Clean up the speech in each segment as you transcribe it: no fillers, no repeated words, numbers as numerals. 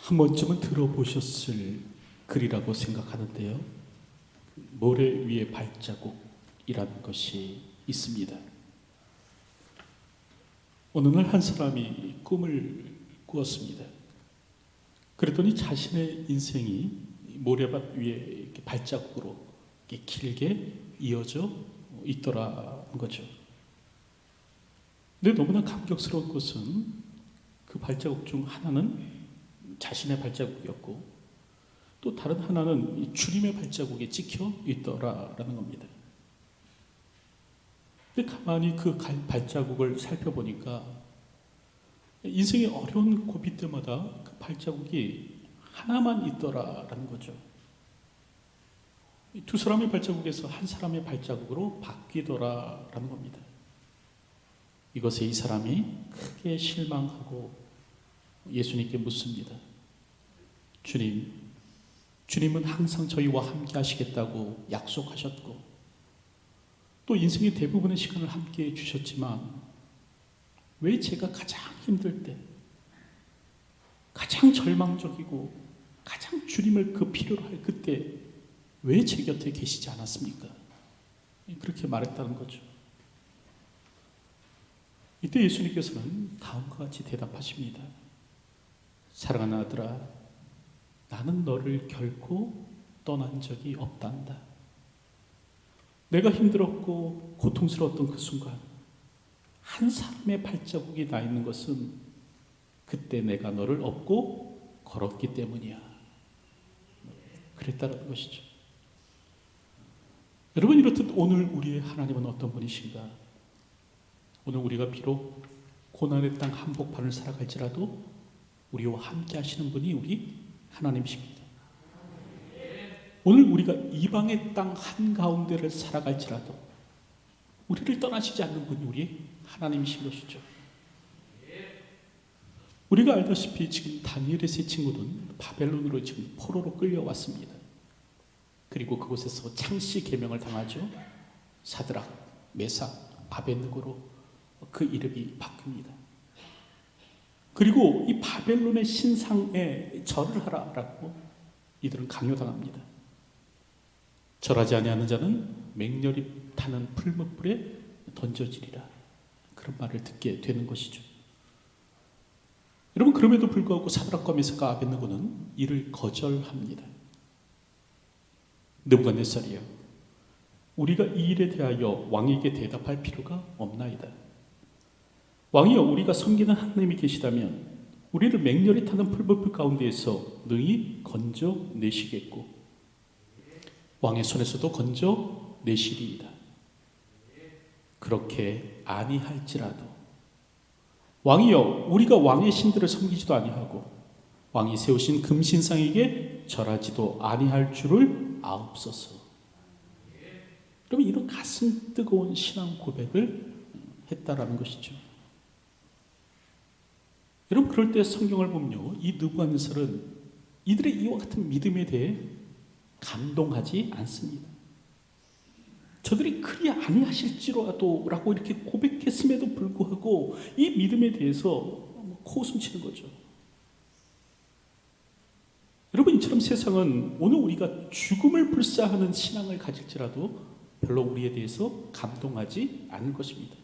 한 번쯤은 들어보셨을 글이라고 생각하는데요. 모래 위의 발자국이라는 것이 있습니다. 어느 날 한 사람이 꿈을 꾸었습니다. 그랬더니 자신의 인생이 모래밭 위에 이렇게 발자국으로 이렇게 길게 이어져 있더라는 거죠. 근데 너무나 감격스러운 것은 그 발자국 중 하나는 자신의 발자국이었고 또 다른 하나는 주님의 발자국에 찍혀 있더라라는 겁니다. 근데 가만히 그 발자국을 살펴보니까 인생의 어려운 고비 때마다 그 발자국이 하나만 있더라라는 거죠. 두 사람의 발자국에서 한 사람의 발자국으로 바뀌더라라는 겁니다. 이것에 이 사람이 크게 실망하고 예수님께 묻습니다. 주님은 항상 저희와 함께 하시겠다고 약속하셨고 또 인생의 대부분의 시간을 함께 해주셨지만 왜 제가 가장 힘들 때, 가장 절망적이고 가장 주님을 그 필요로 할 그때 왜 제 곁에 계시지 않았습니까? 그렇게 말했다는 거죠. 이때 예수님께서는 다음과 같이 대답하십니다. 사랑하는 아들아, 나는 너를 결코 떠난 적이 없단다. 내가 힘들었고 고통스러웠던 그 순간 한 사람의 발자국이 나 있는 것은 그때 내가 너를 업고 걸었기 때문이야. 그랬다는 것이죠. 여러분, 이렇듯 오늘 우리의 하나님은 어떤 분이신가? 오늘 우리가 비록 고난의 땅 한복판을 살아갈지라도 우리와 함께 하시는 분이 우리 하나님이십니다. 오늘 우리가 이방의 땅 한가운데를 살아갈지라도 우리를 떠나시지 않는 분이 우리 하나님이신 것이죠. 우리가 알다시피 지금 다니엘의 세 친구는 바벨론으로 지금 포로로 끌려왔습니다. 그리고 그곳에서 창씨 계명을 당하죠. 사드락, 메삭, 아벳느고로 그 이름이 바뀝니다. 그리고 이 바벨론의 신상에 절을 하라라고 이들은 강요당합니다. 절하지 아니하는 자는 맹렬히 타는 풀무불에 던져지리라. 그런 말을 듣게 되는 것이죠. 여러분, 그럼에도 불구하고 사드락과 메삭과 아벳느고는 이를 거절합니다. 느부갓네살이여, 우리가 이 일에 대하여 왕에게 대답할 필요가 없나이다. 왕이여, 우리가 섬기는 하나님이 계시다면 우리를 맹렬히 타는 풀무불 가운데에서 능히 건져내시겠고 왕의 손에서도 건져내시리이다. 그렇게 아니할지라도 왕이여, 우리가 왕의 신들을 섬기지도 아니하고 왕이 세우신 금신상에게 절하지도 아니할 줄을 아옵소서. 그러면 이런 가슴 뜨거운 신앙 고백을 했다라는 것이죠. 여러분, 그럴 때 성경을 보면요, 이 느부갓네살은 이들의 이와 같은 믿음에 대해 감동하지 않습니다. 저들이 그리 아니하실지라도 라고 이렇게 고백했음에도 불구하고 이 믿음에 대해서 코웃음치는 거죠. 여러분, 이처럼 세상은 오늘 우리가 죽음을 불사하는 신앙을 가질지라도 별로 우리에 대해서 감동하지 않을 것입니다.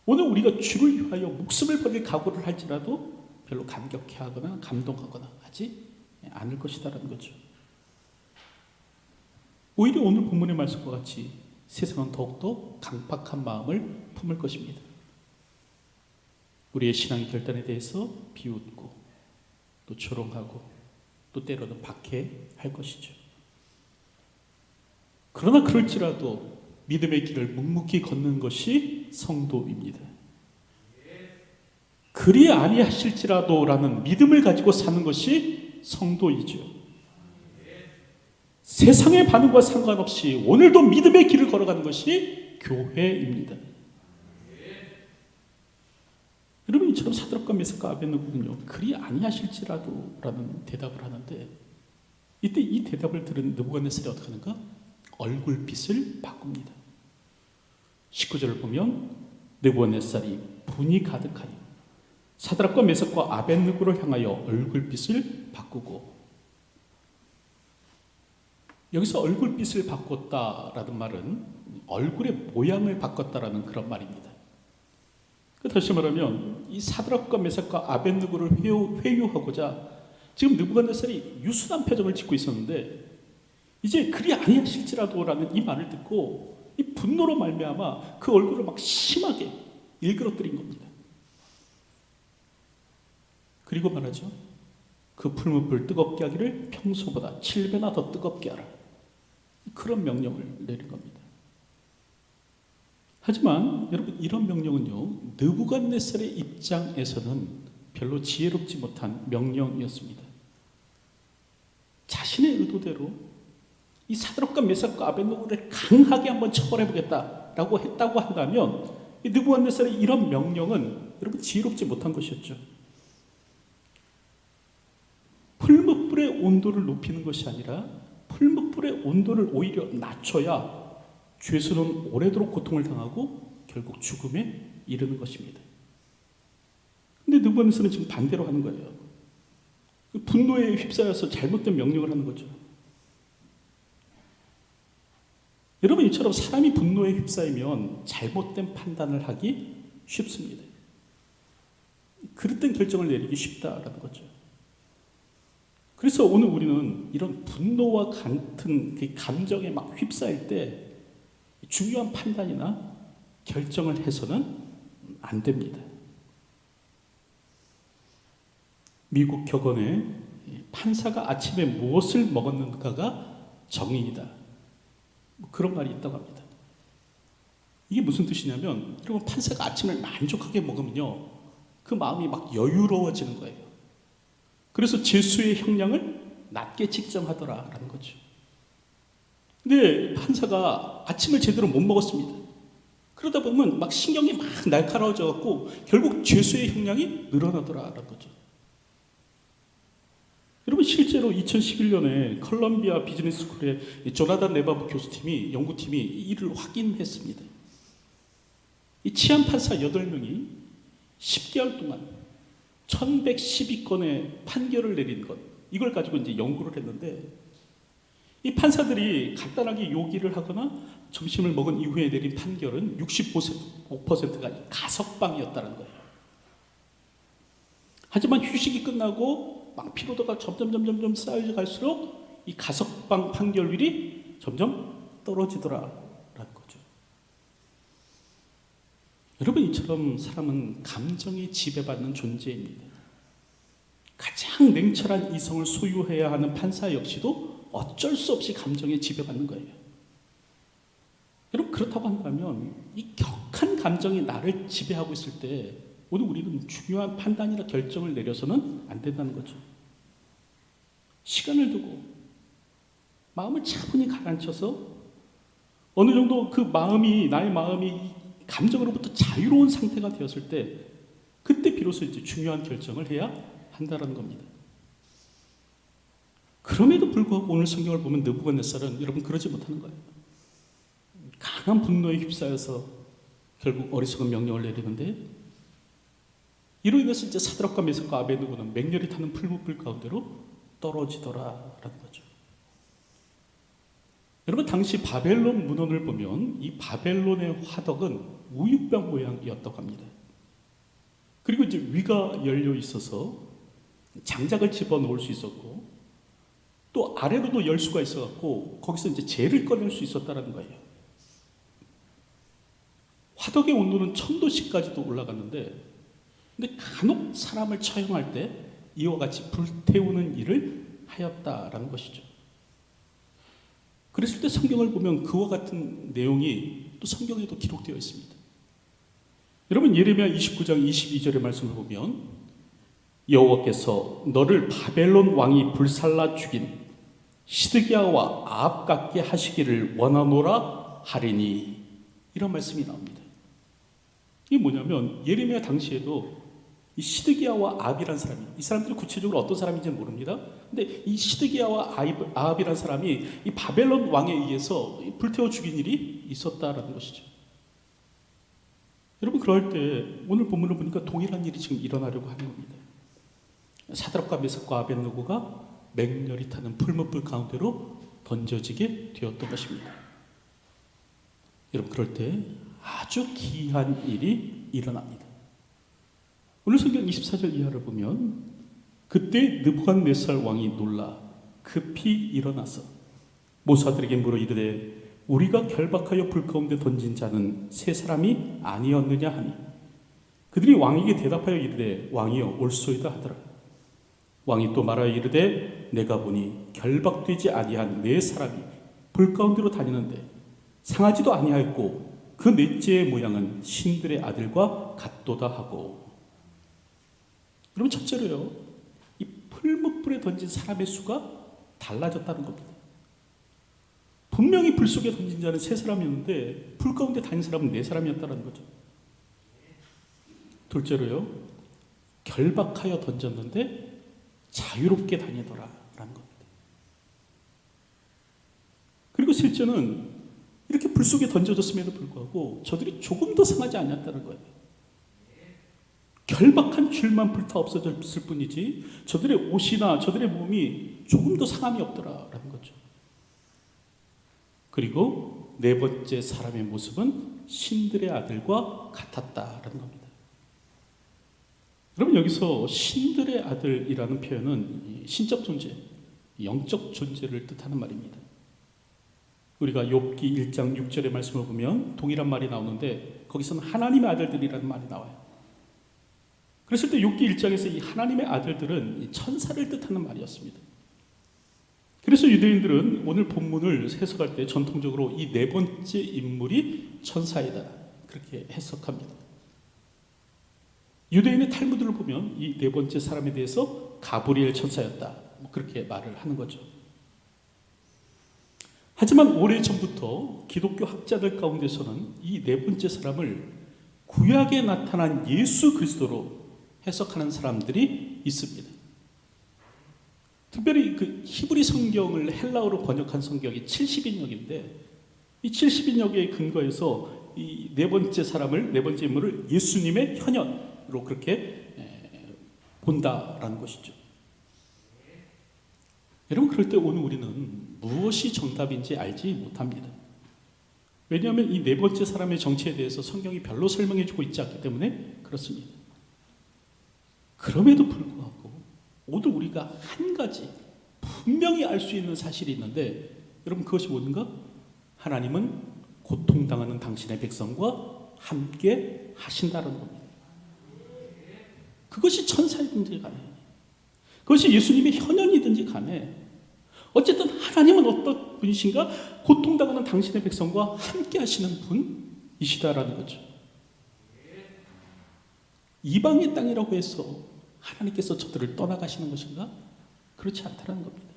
오늘 우리가 주를 위하여 목숨을 버릴 각오를 할지라도 별로 감격해하거나 감동하거나 하지 않을 것이다라는 거죠. 오히려 오늘 본문의 말씀과 같이 세상은 더욱더 강팍한 마음을 품을 것입니다. 우리의 신앙의 결단에 대해서 비웃고 또 조롱하고 또 때로는 박해할 것이죠. 그러나 그럴지라도 믿음의 길을 묵묵히 걷는 것이 성도입니다. 그리 아니하실지라도 라는 믿음을 가지고 사는 것이 성도이죠. 세상의 반응과 상관없이 오늘도 믿음의 길을 걸어가는 것이 교회입니다. 여러분, 이처럼 사드락과 메삭과 아벳느고는요, 그리 아니하실지라도 라는 대답을 하는데 이때 이 대답을 들은 느부갓네살이 어떻게 하는가? 얼굴빛을 바꿉니다. 19절을 보면 느부갓네살이 분이 가득하니 사드락과 메삭과 아벳느고를 향하여 얼굴빛을 바꾸고, 여기서 얼굴빛을 바꿨다라는 말은 얼굴의 모양을 바꿨다라는 그런 말입니다. 다시 말하면 이 사드락과 메삭과 아벳느고를 회유하고자 지금 느부갓네살이 유순한 표정을 짓고 있었는데, 이제 그리 아니하실지라도라는 이 말을 듣고 이 분노로 말미암아 그 얼굴을 막 심하게 일그러뜨린 겁니다. 그리고 말하죠. 그 풀무불 뜨겁게 하기를 평소보다 7배나 더 뜨겁게 하라. 그런 명령을 내린 겁니다. 하지만 여러분, 이런 명령은요, 느부갓네살의 입장에서는 별로 지혜롭지 못한 명령이었습니다. 자신의 의도대로 이 사드락과 메삭과 아벳느고를 강하게 한번 처벌해보겠다라고 했다고 한다면, 이 느부갓네살의 이런 명령은 여러분 지혜롭지 못한 것이었죠. 풀무불의 온도를 높이는 것이 아니라 풀무불의 온도를 오히려 낮춰야 죄수는 오래도록 고통을 당하고 결국 죽음에 이르는 것입니다. 근데 느부갓네살은 지금 반대로 하는 거예요. 분노에 휩싸여서 잘못된 명령을 하는 거죠. 여러분, 이처럼 사람이 분노에 휩싸이면 잘못된 판단을 하기 쉽습니다. 그릇된 결정을 내리기 쉽다라는 거죠. 그래서 오늘 우리는 이런 분노와 같은 그 감정에 막 휩싸일 때 중요한 판단이나 결정을 해서는 안 됩니다. 미국 격언에 판사가 아침에 무엇을 먹었는가가 정의이다, 그런 말이 있다고 합니다. 이게 무슨 뜻이냐면, 여러분, 판사가 아침을 만족하게 먹으면요, 그 마음이 막 여유로워지는 거예요. 그래서 죄수의 형량을 낮게 책정하더라라는 거죠. 근데 판사가 아침을 제대로 못 먹었습니다. 그러다 보면 막 신경이 막 날카로워져 갖고 결국 죄수의 형량이 늘어나더라라는 거죠. 여러분, 실제로 2011년에 컬럼비아 비즈니스 스쿨의 조나단 레바브 교수팀이, 연구팀이 이를 확인했습니다. 이 치안 판사 8명이 10개월 동안 1112건의 판결을 내린 것, 이걸 가지고 이제 연구를 했는데, 이 판사들이 간단하게 요기를 하거나 점심을 먹은 이후에 내린 판결은 65%가 가석방이었다는 거예요. 하지만 휴식이 끝나고 막 피로도가 점점 쌓여갈수록 이 가석방 판결률이 점점 떨어지더라라는 거죠. 여러분, 이처럼 사람은 감정에 지배받는 존재입니다. 가장 냉철한 이성을 소유해야 하는 판사 역시도 어쩔 수 없이 감정에 지배받는 거예요. 여러분, 그렇다고 한다면 이 격한 감정이 나를 지배하고 있을 때 오늘 우리는 중요한 판단이나 결정을 내려서는 안 된다는 거죠. 시간을 두고 마음을 차분히 가라앉혀서 어느 정도 그 마음이, 나의 마음이 감정으로부터 자유로운 상태가 되었을 때, 그때 비로소 이제 중요한 결정을 해야 한다는 겁니다. 그럼에도 불구하고 오늘 성경을 보면 느부갓네살은 여러분 그러지 못하는 거예요. 강한 분노에 휩싸여서 결국 어리석은 명령을 내리는데, 이로 인해서 이제 사드락과 메삭과 아벳느고는 맹렬히 타는 풀무불 가운데로 떨어지더라라는 거죠. 여러분, 당시 바벨론 문헌을 보면 이 바벨론의 화덕은 우유병 모양이었다고 합니다. 그리고 이제 위가 열려 있어서 장작을 집어넣을 수 있었고, 또 아래로도 열 수가 있어갖고 거기서 이제 재를 꺼낼 수 있었다는 거예요. 화덕의 온도는 1000도씨까지도 올라갔는데, 근데 간혹 사람을 처형할 때 이와 같이 불태우는 일을 하였다라는 것이죠. 그랬을 때 성경을 보면 그와 같은 내용이 또 성경에도 기록되어 있습니다. 여러분, 예레미야 29장 22절의 말씀을 보면 여호와께서 너를 바벨론 왕이 불살라 죽인 시드기야와 아합 같게 하시기를 원하노라 하리니, 이런 말씀이 나옵니다. 이게 뭐냐면, 예레미야 당시에도 이 시드기야와 아합이라는 사람이, 이 사람들이 구체적으로 어떤 사람인지는 모릅니다. 근데 이 시드기야와 아합이라는 사람이 이 바벨론 왕에 의해서 불태워 죽인 일이 있었다라는 것이죠. 여러분, 그럴 때 오늘 본문을 보니까 동일한 일이 지금 일어나려고 하는 겁니다. 사드락과 메삭과 아벳느고가 맹렬히 타는 풀무불 가운데로 던져지게 되었던 것입니다. 여러분, 그럴 때 아주 기이한 일이 일어납니다. 오늘 성경 24절 이하를 보면 그때 느부갓네살 왕이 놀라 급히 일어나서 모사들에게 물어 이르되 우리가 결박하여 불 가운데 던진 자는 세 사람이 아니었느냐 하니 그들이 왕에게 대답하여 이르되 왕이여 올소이다 하더라. 왕이 또 말하여 이르되 내가 보니 결박되지 아니한 네 사람이 불 가운데로 다니는데 상하지도 아니하였고 그 넷째의 모양은 신들의 아들과 같도다 하고. 여러분, 첫째로요, 이 풀무불에 던진 사람의 수가 달라졌다는 겁니다. 분명히 불 속에 던진 자는 세 사람이었는데 불 가운데 다닌 사람은 네 사람이었다는 거죠. 둘째로요, 결박하여 던졌는데 자유롭게 다니더라라는 겁니다. 그리고 셋째는 이렇게 불 속에 던져졌음에도 불구하고 저들이 조금 더 상하지 않았다는 거예요. 결박한 줄만 불타 없어졌을 뿐이지 저들의 옷이나 저들의 몸이 조금 더 상함이 없더라라는 거죠. 그리고 네 번째 사람의 모습은 신들의 아들과 같았다라는 겁니다. 여러분, 여기서 신들의 아들이라는 표현은 신적 존재, 영적 존재를 뜻하는 말입니다. 우리가 욥기 1장 6절의 말씀을 보면 동일한 말이 나오는데 거기서는 하나님의 아들들이라는 말이 나와요. 그랬을 때 욥기 1장에서 이 하나님의 아들들은 천사를 뜻하는 말이었습니다. 그래서 유대인들은 오늘 본문을 해석할 때 전통적으로 이 네 번째 인물이 천사이다 그렇게 해석합니다. 유대인의 탈무드를 보면 이 네 번째 사람에 대해서 가브리엘 천사였다 그렇게 말을 하는 거죠. 하지만 오래전부터 기독교 학자들 가운데서는 이 네 번째 사람을 구약에 나타난 예수 그리스도로 해석하는 사람들이 있습니다. 특별히 그 히브리 성경을 헬라어로 번역한 성경이 70인역인데 이 70인역에 근거해서 이 네 번째 사람을, 네 번째 인물을 예수님의 현현으로 그렇게 본다라는 것이죠. 여러분, 그럴 때 오늘 우리는 무엇이 정답인지 알지 못합니다. 왜냐하면 이 네 번째 사람의 정체에 대해서 성경이 별로 설명해주고 있지 않기 때문에 그렇습니다. 그럼에도 불구하고 오늘 우리가 한 가지 분명히 알 수 있는 사실이 있는데 여러분, 그것이 뭔가? 하나님은 고통당하는 당신의 백성과 함께 하신다는 겁니다. 그것이 천사이든지 간에 그것이 예수님의 현현이든지 간에 어쨌든 하나님은 어떤 분이신가? 고통당하는 당신의 백성과 함께 하시는 분이시다라는 거죠. 이방의 땅이라고 해서 하나님께서 저들을 떠나가시는 것인가? 그렇지 않다는 겁니다.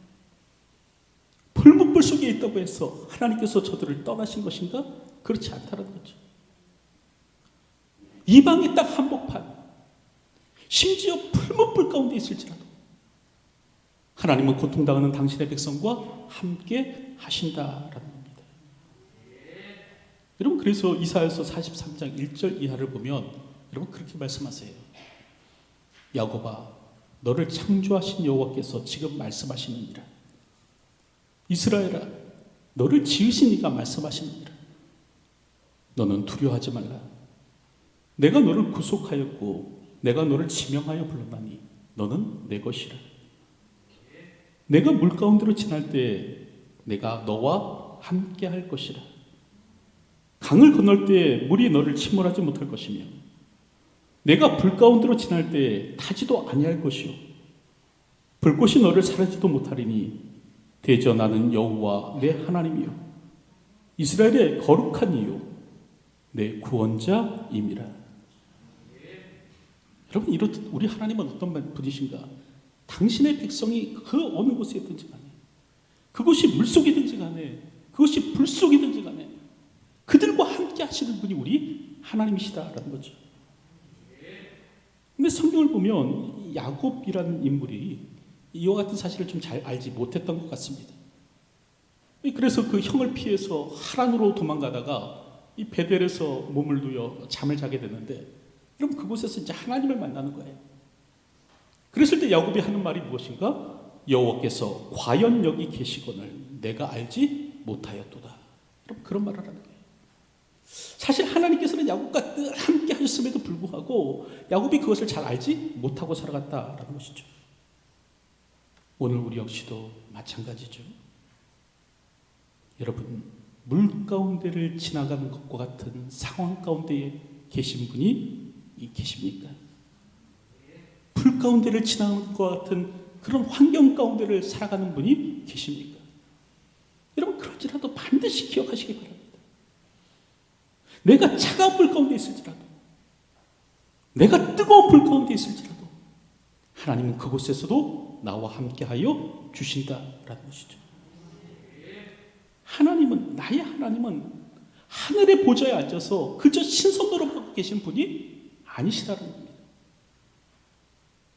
불문불 속에 있다고 해서 하나님께서 저들을 떠나신 것인가? 그렇지 않다는 거죠. 이방의 땅 한복판, 심지어 풀무불 가운데 있을지라도 하나님은 고통당하는 당신의 백성과 함께 하신다라는 겁니다. 여러분, 그래서 이사야서 43장 1절 이하를 보면 여러분 그렇게 말씀하세요. 야곱아, 너를 창조하신 여호와께서 지금 말씀하시느니라. 이스라엘아, 너를 지으신 이가 말씀하시느니라. 너는 두려워하지 말라. 내가 너를 구속하였고 내가 너를 지명하여 불렀나니 너는 내 것이라. 내가 물 가운데로 지날 때 내가 너와 함께 할 것이라. 강을 건널 때 물이 너를 침몰하지 못할 것이며 내가 불 가운데로 지날 때 타지도 아니할 것이요 불꽃이 너를 사르지도 못하리니 대저 나는 여호와 내 하나님이요 이스라엘의 거룩한 이요 내 구원자임이라. 여러분, 이렇듯 우리 하나님은 어떤 분이신가? 당신의 백성이 그 어느 곳에 있든지 간에 그것이 물속이든지 간에 그것이 불속이든지 간에 그들과 함께 하시는 분이 우리 하나님이시다라는 거죠. 근데 성경을 보면 야곱이라는 인물이 이와 같은 사실을 좀 잘 알지 못했던 것 같습니다. 그래서 그 형을 피해서 하란으로 도망가다가 이 베델에서 몸을 누여 잠을 자게 되는데, 그럼 그곳에서 이제 하나님을 만나는 거예요. 그랬을 때 야곱이 하는 말이 무엇인가? 여호와께서 과연 여기 계시거늘 내가 알지 못하였도다. 그럼 그런 말을 하는 거예요. 사실 하나님께서는 야곱과 늘 함께 하셨음에도 불구하고 야곱이 그것을 잘 알지 못하고 살아갔다라는 것이죠. 오늘 우리 역시도 마찬가지죠. 여러분, 물 가운데를 지나가는 것과 같은 상황 가운데에 계신 분이 계십니까? 불 가운데를 지나가는 것과 같은 그런 환경 가운데를 살아가는 분이 계십니까? 여러분, 그럴지라도 반드시 기억하시기 바랍니다. 내가 차가운 불 가운데 있을지라도, 내가 뜨거운 불 가운데 있을지라도 하나님은 그곳에서도 나와 함께하여 주신다라는 것이죠. 하나님은, 나의 하나님은 하늘의 보좌에 앉아서 그저 신선도로 하고 계신 분이 아니시다는 겁니다.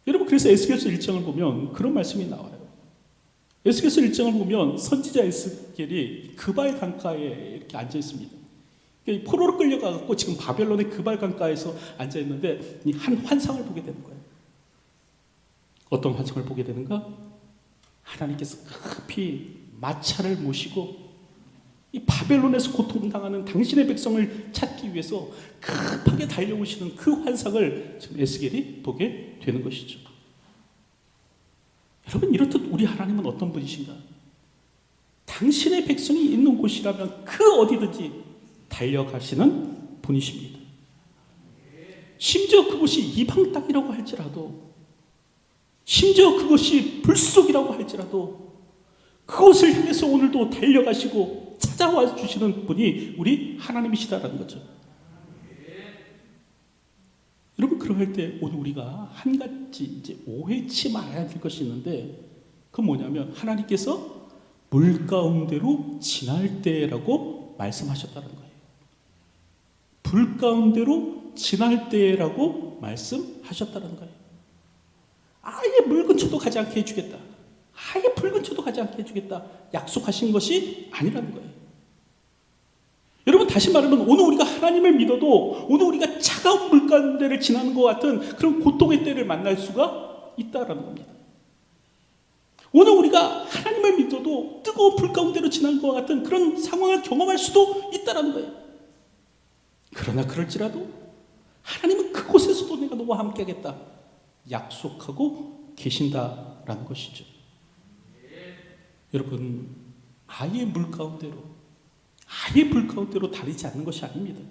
여러분, 그래서 에스겔서 1장을 보면 그런 말씀이 나와요. 에스겔서 1장을 보면 선지자 에스겔이 그발 강가에 이렇게 앉아 있습니다. 포로로 끌려가고 지금 바벨론의 그발 강가에서 앉아 있는데 한 환상을 보게 되는 거예요. 어떤 환상을 보게 되는가? 하나님께서 급히 마차를 모시고 이 바벨론에서 고통당하는 당신의 백성을 찾기 위해서 급하게 달려오시는 그 환상을 지금 에스겔이 보게 되는 것이죠. 여러분, 이렇듯 우리 하나님은 어떤 분이신가? 당신의 백성이 있는 곳이라면 그 어디든지 달려가시는 분이십니다. 심지어 그곳이 이방 땅이라고 할지라도, 심지어 그것이 불속이라고 할지라도 그곳을 향해서 오늘도 달려가시고 찾아와 주시는 분이 우리 하나님이시다라는 거죠. 여러분, 그럴 때 오늘 우리가 한 가지 이제 오해치 말아야 될 것이 있는데, 그건 뭐냐면 하나님께서 물 가운데로 지날 때라고 말씀하셨다는 거예요. 불 가운데로 지날 때라고 말씀하셨다는 거예요. 아예 물 근처도 가지 않게 해주겠다, 아예 불 근처도 가지 않게 해주겠다 약속하신 것이 아니라는 거예요. 여러분, 다시 말하면 오늘 우리가 하나님을 믿어도 오늘 우리가 차가운 물 가운데를 지나는 것 같은 그런 고통의 때를 만날 수가 있다라는 겁니다. 오늘 우리가 하나님을 믿어도 뜨거운 불 가운데로 지나는 것 같은 그런 상황을 경험할 수도 있다라는 거예요. 그러나 그럴지라도 하나님은 그곳에서도 내가 너와 함께하겠다 약속하고 계신다라는 것이죠. 여러분, 아예 물 가운데로, 아예 불 가운데로 다니지 않는 것이 아닙니다.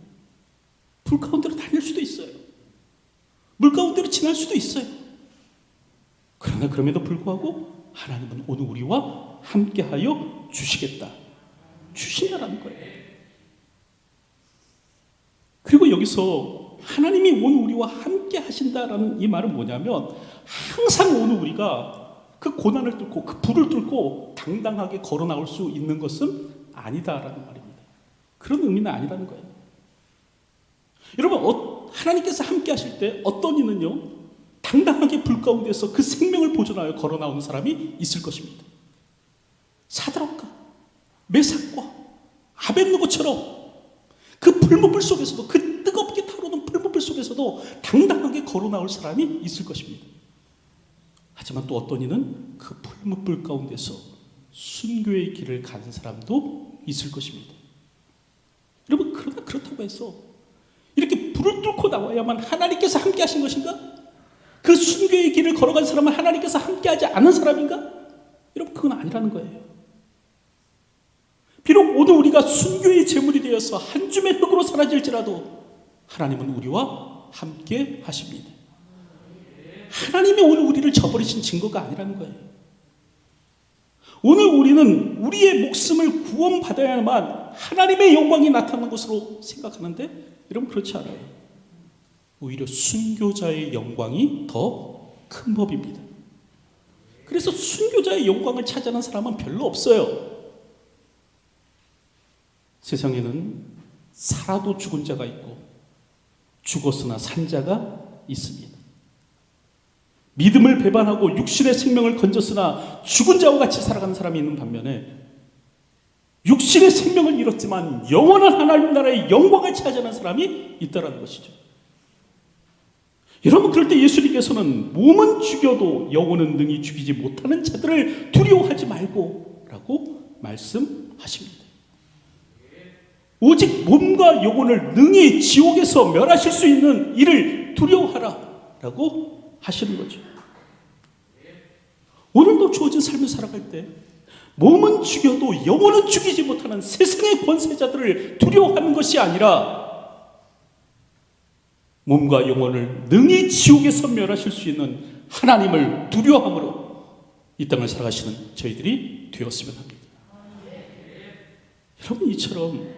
불 가운데로 다닐 수도 있어요. 물 가운데로 지날 수도 있어요. 그러나 그럼에도 불구하고 하나님은 오늘 우리와 함께하여 주시겠다, 주신다라는 거예요. 그리고 여기서 하나님이 오늘 우리와 함께 하신다라는 이 말은 뭐냐면, 항상 오늘 우리가 그 고난을 뚫고 그 불을 뚫고 당당하게 걸어 나올 수 있는 것은 아니다라는 말입니다. 그런 의미는 아니라는 거예요. 여러분, 하나님께서 함께 하실 때 어떤 이는요, 당당하게 불 가운데서 그 생명을 보존하여 걸어 나오는 사람이 있을 것입니다. 사드락과 메삭과 아벳느고처럼 그 불못불 속에서도, 그 뜨겁게 타오르는 불못불 속에서도 당당하게 걸어 나올 사람이 있을 것입니다. 하지만 또 어떤 이는 그 불못불 가운데서 순교의 길을 가는 사람도 있을 것입니다. 여러분, 그러나 그렇다고 해서 이렇게 불을 뚫고 나와야만 하나님께서 함께 하신 것인가? 그 순교의 길을 걸어간 사람은 하나님께서 함께 하지 않은 사람인가? 여러분, 그건 아니라는 거예요. 비록 오늘 우리가 순교의 제물이 되어서 한 줌의 흙으로 사라질지라도 하나님은 우리와 함께 하십니다. 하나님이 오늘 우리를 저버리신 증거가 아니라는 거예요. 오늘 우리는 우리의 목숨을 구원받아야만 하나님의 영광이 나타나는 것으로 생각하는데, 여러분, 그렇지 않아요. 오히려 순교자의 영광이 더 큰 법입니다. 그래서 순교자의 영광을 차지하는 사람은 별로 없어요. 세상에는 살아도 죽은 자가 있고 죽었으나 산 자가 있습니다. 믿음을 배반하고 육신의 생명을 건졌으나 죽은 자와 같이 살아가는 사람이 있는 반면에, 육신의 생명을 잃었지만 영원한 하나님 나라의 영광을 차지하는 사람이 있다는 것이죠. 여러분, 그럴 때 예수님께서는 몸은 죽여도 영혼은 능히 죽이지 못하는 자들을 두려워하지 말고 라고 말씀하십니다. 오직 몸과 영혼을 능히 지옥에서 멸하실 수 있는 이를 두려워하라 라고 하시는 거죠. 오늘도 주어진 삶을 살아갈 때 몸은 죽여도 영혼은 죽이지 못하는 세상의 권세자들을 두려워하는 것이 아니라 몸과 영혼을 능히 지옥에서 멸하실 수 있는 하나님을 두려워함으로 이 땅을 살아가시는 저희들이 되었으면 합니다. 여러분, 이처럼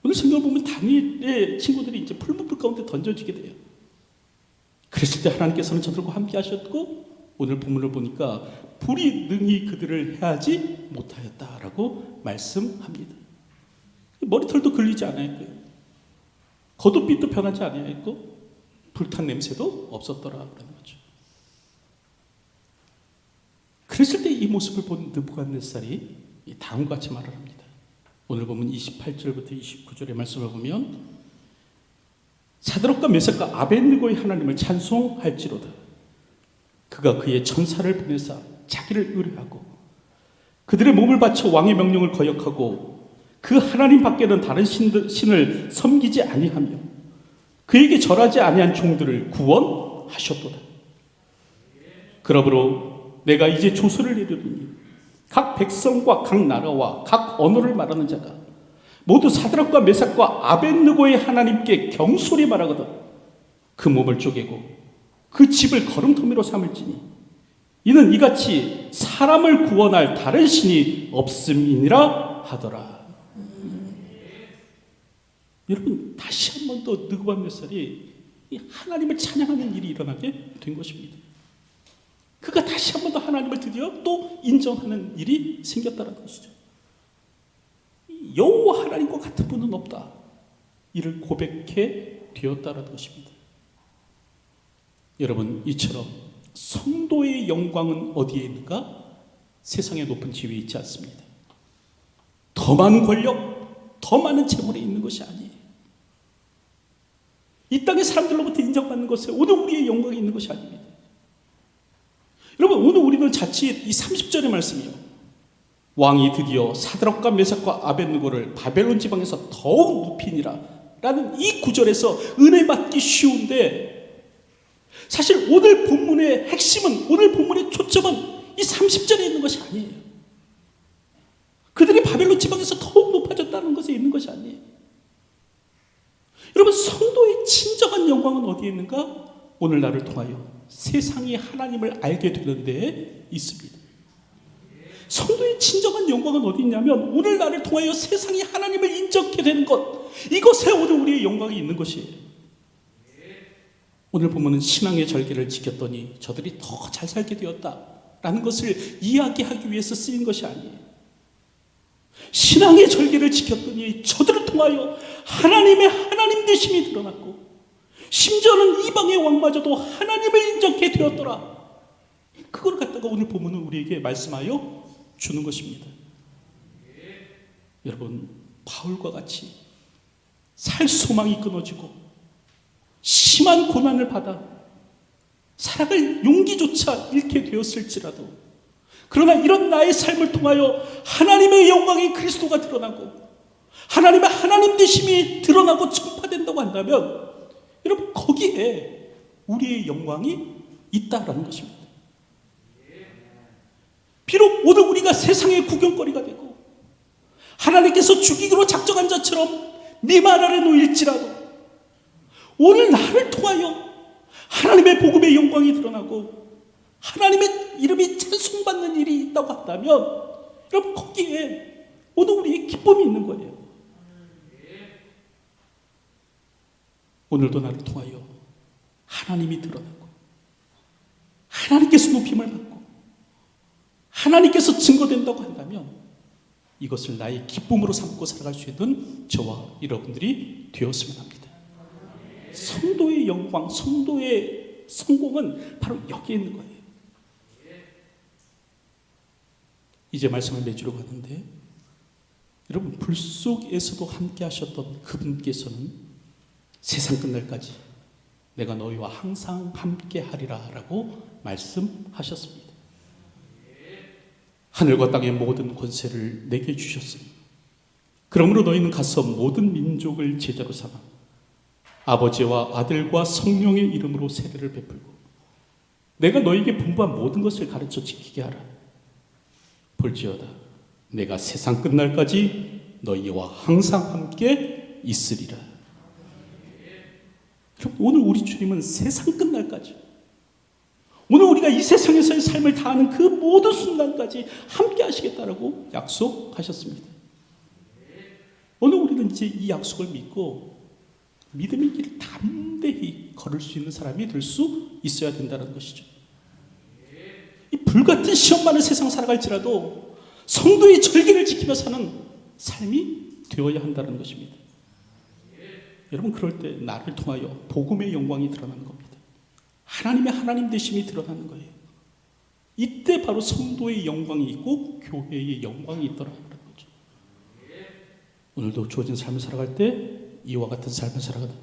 오늘 성경을 보면 다니엘의 친구들이 이제 풀무불 가운데 던져지게 돼요. 그랬을 때 하나님께서는 저들과 함께 하셨고, 오늘 본문을 보니까 불이 능히 그들을 해하지 못하였다라고 말씀합니다. 머리털도 걸리지 않았고요, 겉옷빛도 변하지 않았고, 불탄 냄새도 없었더라라는 거죠. 그랬을 때 이 모습을 본 느부갓네살이 다음과 같이 말을 합니다. 오늘 보면 28절부터 29절의 말씀을 보면, 사드락과 메삭과 아벳느고의 하나님을 찬송할지로다. 그가 그의 천사를 보내사 자기를 의뢰하고 그들의 몸을 바쳐 왕의 명령을 거역하고 그 하나님 밖에는 다른 신을 섬기지 아니하며 그에게 절하지 아니한 종들을 구원하셨도다. 그러므로 내가 이제 조서를 내려두니 각 백성과 각 나라와 각 언어를 말하는 자가 모두 사드락과 메삭과 아벳느고의 하나님께 경솔히 말하거든 그 몸을 쪼개고 그 집을 걸음터미로 삼을지니 이는 이같이 사람을 구원할 다른 신이 없음이니라 하더라. 여러분, 다시 한 번 더 느부갓네살이 하나님을 찬양하는 일이 일어나게 된 것입니다. 그가 다시 한 번 더 하나님을 드디어 또 인정하는 일이 생겼다는 것이죠. 여호와 하나님과 같은 분은 없다, 이를 고백해 되었다는 것입니다. 여러분, 이처럼 성도의 영광은 어디에 있는가? 세상의 높은 지위에 있지 않습니다. 더 많은 권력, 더 많은 재물에 있는 것이 아니에요. 이 땅의 사람들로부터 인정받는 것에 오늘 우리의 영광이 있는 것이 아닙니다. 여러분, 오늘 우리는 자칫 이 30절의 말씀이요, 왕이 드디어 사드락과 메삭과 아벳느고를 바벨론 지방에서 더욱 높이니라 라는 이 구절에서 은혜 받기 쉬운데, 사실 오늘 본문의 핵심은, 오늘 본문의 초점은 이 30절에 있는 것이 아니에요. 그들이 바벨론 지방에서 더욱 높아졌다는 것에 있는 것이 아니에요. 여러분, 성도의 진정한 영광은 어디에 있는가? 오늘 나를 통하여 세상이 하나님을 알게 되는 데에 있습니다. 성도의 진정한 영광은 어디 있냐면 오늘 나를 통하여 세상이 하나님을 인정하게 되는 것, 이것에 오늘 우리의 영광이 있는 것이에요. 오늘 보면은 신앙의 절개를 지켰더니 저들이 더 잘 살게 되었다라는 것을 이야기하기 위해서 쓰인 것이 아니에요. 신앙의 절개를 지켰더니 저들을 통하여 하나님의 하나님 되심이 드러났고, 심지어는 이방의 왕마저도 하나님을 인정하게 되었더라. 그걸 갖다가 오늘 보면은 우리에게 말씀하여 주는 것입니다. 여러분, 바울과 같이 살 소망이 끊어지고 심한 고난을 받아 살아갈 용기조차 잃게 되었을지라도, 그러나 이런 나의 삶을 통하여 하나님의 영광인 그리스도가 드러나고 하나님의 하나님 되심이 드러나고 전파된다고 한다면, 여러분, 거기에 우리의 영광이 있다라는 것입니다. 비록 오늘 우리가 세상의 구경거리가 되고 하나님께서 죽이기로 작정한 자처럼 미만 아래 놓일지라도, 오늘 나를 통하여 하나님의 복음의 영광이 드러나고 하나님의 이름이 찬송받는 일이 있다고 한다면, 여러분, 거기에 오늘 우리의 기쁨이 있는 거예요. 오늘도 나를 통하여 하나님이 드러나고 하나님께서 높임을 받고 하나님께서 증거된다고 한다면, 이것을 나의 기쁨으로 삼고 살아갈 수 있는 저와 여러분들이 되었으면 합니다. 성도의 영광, 성도의 성공은 바로 여기에 있는 거예요. 이제 말씀을 맺으러 가는데, 여러분, 불 속에서도 함께 하셨던 그분께서는 세상 끝날까지 내가 너희와 항상 함께 하리라 라고 말씀하셨습니다. 하늘과 땅의 모든 권세를 내게 주셨으니 그러므로 너희는 가서 모든 민족을 제자로 삼아 아버지와 아들과 성령의 이름으로 세례를 베풀고 내가 너희에게 분부한 모든 것을 가르쳐 지키게 하라. 볼지어다 내가 세상 끝날까지 너희와 항상 함께 있으리라. 오늘 우리 주님은 세상 끝날까지, 오늘 우리가 이 세상에서의 삶을 다하는 그 모든 순간까지 함께 하시겠다라고 약속하셨습니다. 오늘 우리는 이제 이 약속을 믿고 믿음의 길을 담대히 걸을 수 있는 사람이 될 수 있어야 된다는 것이죠. 이 불같은 시험 많은 세상 살아갈지라도 성도의 절기를 지키며 사는 삶이 되어야 한다는 것입니다. 여러분, 그럴 때 나를 통하여 복음의 영광이 드러나는 겁니다. 하나님 되심이 드러나는 거예요. 이때 바로 성도의 영광이 있고 교회의 영광이 있더라는 거죠. 오늘도 주어진 삶을 살아갈 때 이와 같은 삶을 살아가는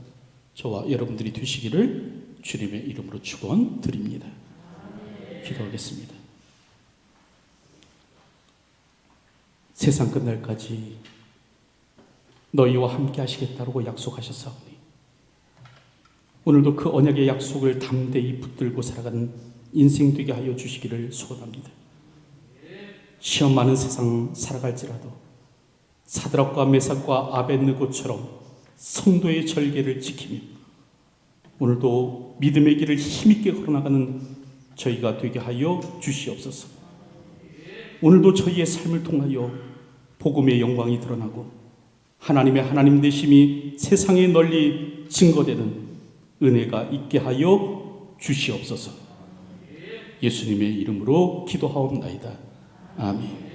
저와 여러분들이 되시기를 주님의 이름으로 축원드립니다. 기도하겠습니다. 세상 끝날까지 너희와 함께 하시겠다고 약속하셨사오니 오늘도 그 언약의 약속을 담대히 붙들고 살아가는 인생 되게 하여 주시기를 소원합니다. 시험 많은 세상 살아갈지라도 사드락과 메삭과 아벳느고처럼 성도의 절개를 지키며 오늘도 믿음의 길을 힘있게 걸어나가는 저희가 되게 하여 주시옵소서. 오늘도 저희의 삶을 통하여 복음의 영광이 드러나고 하나님의 하나님 되심이 세상에 널리 증거되는 은혜가 있게 하여 주시옵소서. 예수님의 이름으로 기도하옵나이다. 아멘.